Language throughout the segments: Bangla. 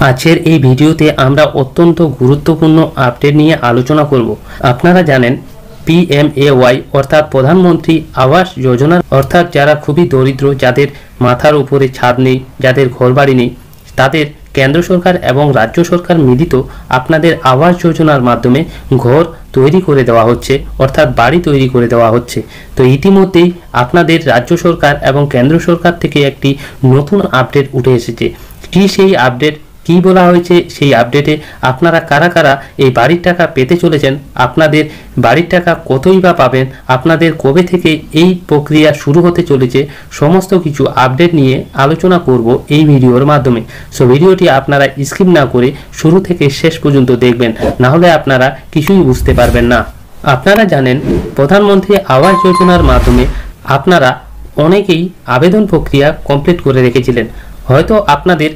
আজকের এই ভিডিওতে আমরা অত্যন্ত গুরুত্বপূর্ণ আপডেট নিয়ে আলোচনা করব। আপনারা জানেন PMAY অর্থাৎ প্রধানমন্ত্রী আবাস যোজনা অর্থাৎ যারা খুবই দরিদ্র, যাদের মাথার উপরে ছাদ নেই, যাদের ঘরবাড়ি নেই, তাদের কেন্দ্র সরকার এবং রাজ্য সরকার মিলিত আপনাদের আবাস যোজনার মাধ্যমে ঘর তৈরি করে দেওয়া হচ্ছে, অর্থাৎ বাড়ি তৈরি করে দেওয়া হচ্ছে। তো ইতিমধ্যেই আপনাদের রাজ্য সরকার এবং কেন্দ্র সরকার থেকে একটি নতুন আপডেট উঠে এসেছে। কি সেই আপডেট, কি বলা হয়েছে সেই আপডেটে আপনারা কারা কারা এই বাড়ির টাকা পেতে চলেছেন, আপনাদের বাড়ির টাকা কতই বা পাবেন, আপনাদের কবে থেকে এই প্রক্রিয়া শুরু হতে চলেছে, সমস্ত কিছু আপডেট নিয়ে আলোচনা করব এই ভিডিওর মাধ্যমে। সো ভিডিওটি আপনারা স্কিপ না করে শুরু থেকে শেষ পর্যন্ত দেখবেন, না হলে আপনারা কিছুই বুঝতে পারবেন না। আপনারা জানেন প্রধানমন্ত্রী আবাস যোজনার মাধ্যমে আপনারা অনেকেই আবেদন প্রক্রিয়া কমপ্লিট করে রেখেছিলেন। হয়তো আপনাদের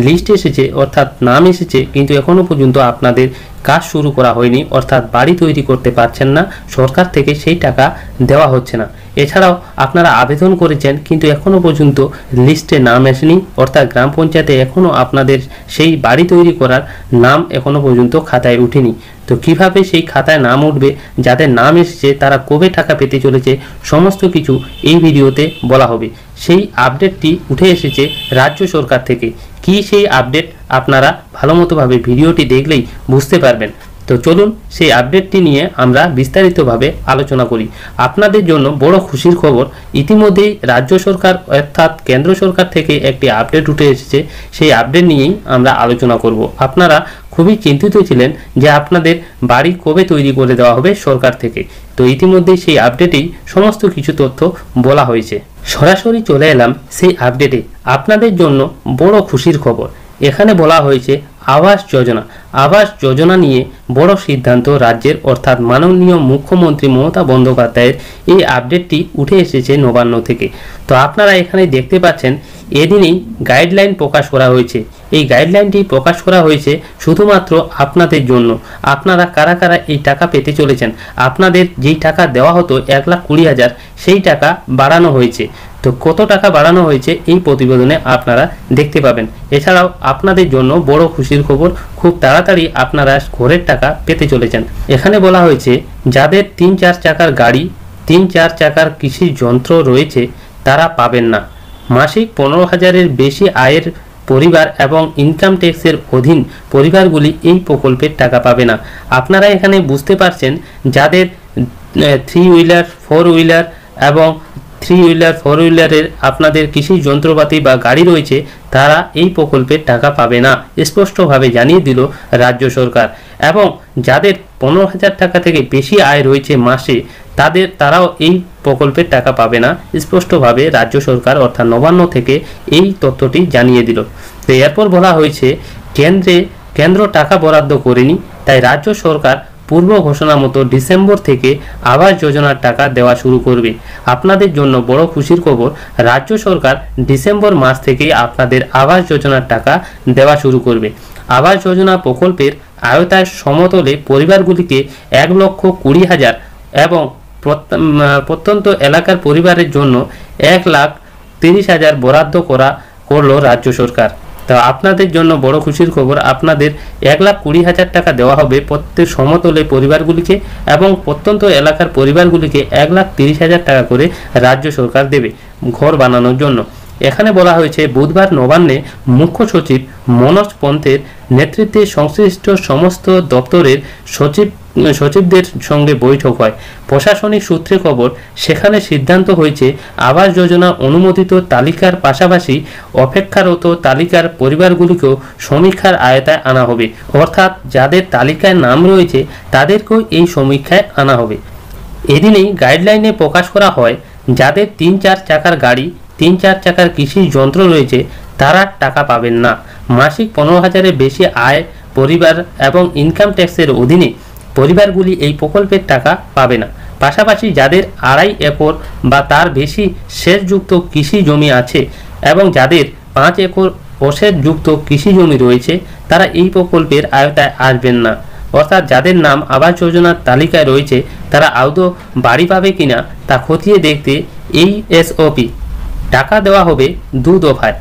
লিস্ট এসেছে অর্থাৎ নাম এসেছে, কিন্তু এখনো পর্যন্ত আপনাদের কাজ শুরু করা হয়নি, অর্থাৎ বাড়ি তৈরি করতে পারছেন না, সরকার থেকে সেই টাকা দেওয়া হচ্ছে না। এছাড়াও আপনারা আবেদন করেছেন কিন্তু এখনো পর্যন্ত লিস্টে নাম আসেনি, অর্থাৎ গ্রাম পঞ্চায়েতে এখনো আপনাদের সেই বাড়ি তৈরি করার নাম এখনো পর্যন্ত খাতায় উঠেনি। তো কিভাবে সেই খাতায় নাম উঠবে, যাদের নাম এসেছে তারা কবে টাকা পেতে চলেছে, সমস্ত কিছু এই ভিডিওতে বলা হবে। সেই আপডেটটি উঠে এসেছে রাজ্য সরকার থেকে। কি সেই আপডেট আপনারা ভালোমতোভাবে ভিডিওটি দেখলেই বুঝতে পারবেন। তো চলুন সেই আপডেটটি নিয়ে আমরা বিস্তারিতভাবে আলোচনা করি। আপনাদের জন্য বড় খুশির খবর, ইতিমধ্যেই রাজ্য সরকার অর্থাৎ কেন্দ্র সরকার থেকে একটি আপডেট উঠে এসেছে। সেই আপডেট নিয়েই আমরা আলোচনা করব। আপনারা খুবই চিন্তিত ছিলেন যে আপনাদের বাড়ি কবে তৈরি করে দেওয়া হবে সরকার থেকে। তো ইতিমধ্যেই সেই আপডেটেই সমস্ত কিছু তথ্য বলা হয়েছে। সরাসরি চলে এলাম সেই আপডেটে। আপনাদের জন্য বড় খুশির খবর, এখানে বলা হয়েছে আবাস যোজনা নিয়ে বড় সিদ্ধান্ত রাজ্যের, অর্থাৎ মাননীয় মুখ্যমন্ত্রী মমতা বন্দ্যোপাধ্যায়ের এই আপডেটটি উঠে এসেছে নবান্ন থেকে। তো আপনারা এখানে দেখতে পাচ্ছেন এদিনেই গাইডলাইন প্রকাশ করা হয়েছে। এই গাইডলাইনটি প্রকাশ করা হয়েছে শুধুমাত্র আপনাদের জন্য। আপনারা কারা কারা এই টাকা পেতে চলেছেন, আপনাদের যেই টাকা দেওয়া হতো 1,20,000 সেই টাকা বাড়ানো হয়েছে। তো কত টাকা বাড়ানো হয়েছে এই প্রতিবেদনে আপনারা দেখতে পাবেন। এছাড়াও আপনাদের জন্য বড় খুশির খবর, খুব তাড়াতাড়ি আপনারা ঘরের টাকা পেতে চলেছেন। এখানে বলা হয়েছে যাদের 3-4 চাকার গাড়ি, 3-4 চাকার কৃষি যন্ত্র রয়েছে তারা পাবেন না। মাসিক 15,000-এর বেশি আয়ের পরিবার এবং ইনকাম ট্যাক্সের অধীন পরিবারগুলি এই প্রকল্পের টাকা পাবে না। আপনারা এখানে বুঝতে পারছেন যাদের 3 হুইলার 4 হুইলার এবং 3 হুইলার 4 হুইলারের আপনাদের কৃষি যন্ত্রপাতি বা গাড়ি রয়েছে তারা এই প্রকল্পের টাকা পাবে না, স্পষ্টভাবে জানিয়ে দিল রাজ্য সরকার। এবং যাদের 15,000 টাকা থেকে বেশি আয় রয়েছে মাসে, তারাও এই প্রকল্পের টাকা পাবে না, স্পষ্টভাবে রাজ্য সরকার অর্থাৎ নবান্ন থেকে এই তথ্যটি জানিয়ে দিল। তো এরপর বলা হয়েছে কেন্দ্র টাকা বরাদ্দ করেনি, তাই রাজ্য সরকার পূর্ব ঘোষণা মতো ডিসেম্বর থেকে আবাস যোজনার টাকা দেওয়া শুরু করবে। আপনাদের জন্য বড় খুশির খবর, রাজ্য সরকার ডিসেম্বর মাস থেকেই আপনাদের আবাস যোজনার টাকা দেওয়া শুরু করবে। আবাস যোজনা প্রকল্পের আওতায় সমতলে পরিবারগুলিকে 1,20,000 এবং প্রত্যন্ত এলাকার পরিবারের জন্য 1,30,000 বরাদ্দ করলো রাজ্য সরকার। তো আপনাদের জন্য বড় খুশির খবর, আপনাদের 1,20,000 টাকা দেওয়া হবে প্রত্যেক সমতলে পরিবারগুলিকে, এবং প্রত্যন্ত এলাকার পরিবারগুলিকে 1,30,000 টাকা করে রাজ্য সরকার দেবে ঘর বানানোর জন্য। এখানে বলা হয়েছে বুধবার নবান্নে মুখ্য সচিব মনোজ পন্থের নেতৃত্বে সংশ্লিষ্ট সমস্ত দপ্তরের সচিবদের সঙ্গে বৈঠক হয়। প্রশাসনিক সূত্রে খবর, সেখানে সিদ্ধান্ত হয়েছে আবাস যোজনা অনুমোদিত তালিকার পাশাপাশি অপেক্ষারত তালিকার পরিবারগুলিকেও সমীক্ষার আওতায় আনা হবে, অর্থাৎ যাদের তালিকায় নাম রয়েছে তাদেরকেও এই সমীক্ষায় আনা হবে। এদিনেই গাইডলাইনে প্রকাশ করা হয় যাদের 3-4 চাকার গাড়ি, 3-4 চাকার কৃষি যন্ত্র রয়েছে তারা টাকা পাবেন না। মাসিক 15,000-এর বেশি আয় পরিবার এবং ইনকাম ট্যাক্সের অধীনে পরিবারগুলি এই প্রকল্পের টাকা পাবে না। পাশাপাশি যাদের 2.5 একর বা তার বেশি সেচযুক্ত কৃষি জমি আছে এবং যাদের 5 একর অসেচযুক্ত কৃষি জমি রয়েছে তারা এই প্রকল্পের আওতায় আসবেন না। অর্থাৎ যাদের নাম আবাস যোজনার তালিকায় রয়েছে তারা আদৌ বাড়ি পাবে কিনা তা খতিয়ে দেখতে এই SOP টাকা দেওয়া হবে 2 দফায়।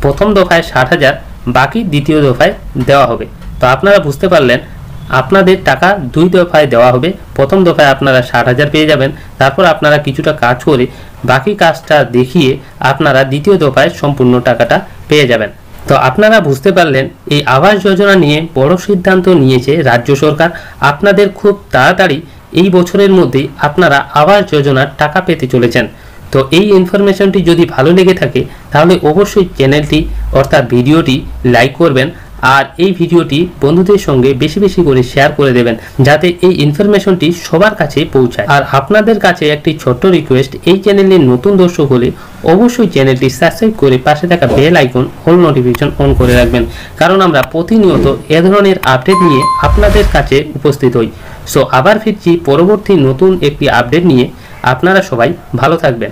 প্রথম দফায় 60,000, বাকি দ্বিতীয় দফায় দেওয়া হবে। তো আপনারা বুঝতে পারলেন, আপনাদের টাকা 2 দফায় দেওয়া হবে। প্রথম দফায় আপনারা 60,000 পেয়ে যাবেন, তারপর আপনারা কিছুটা কাজ করে বাকি কাজটা দেখিয়ে আপনারা দ্বিতীয় দফায় সম্পূর্ণ টাকাটা পেয়ে যাবেন। তো আপনারা বুঝতে পারলেন, এই আবাস যোজনা নিয়ে বড় সিদ্ধান্ত নিয়েছে রাজ্য সরকার। আপনাদের খুব তাড়াতাড়ি এই বছরের মধ্যেই আপনারা আবাস যোজনার টাকা পেতে চলেছেন। তো এই ইনফরমেশনটি যদি ভালো লেগে থাকে তাহলে অবশ্যই চ্যানেলটি অর্থাৎ ভিডিওটি লাইক করবেন, আর এই ভিডিওটি বন্ধুদের সঙ্গে বেশি বেশি করে শেয়ার করে দেবেন, যাতে এই ইনফরমেশনটি সবার কাছে পৌঁছায়। আর আপনাদের কাছে একটি ছোট্ট রিকোয়েস্ট, এই চ্যানেলের নতুন দর্শক হলে অবশ্যই চ্যানেলটি সাবস্ক্রাইব করে পাশে থাকা bell icon all notification on করে রাখবেন, কারণ আমরা প্রতিনিয়ত এ ধরনের আপডেট নিয়ে আপনাদের কাছে উপস্থিত হই। সো আবার ফিরছি পরবর্তী নতুন একটি আপডেট নিয়ে। আপনারা সবাই ভালো থাকবেন।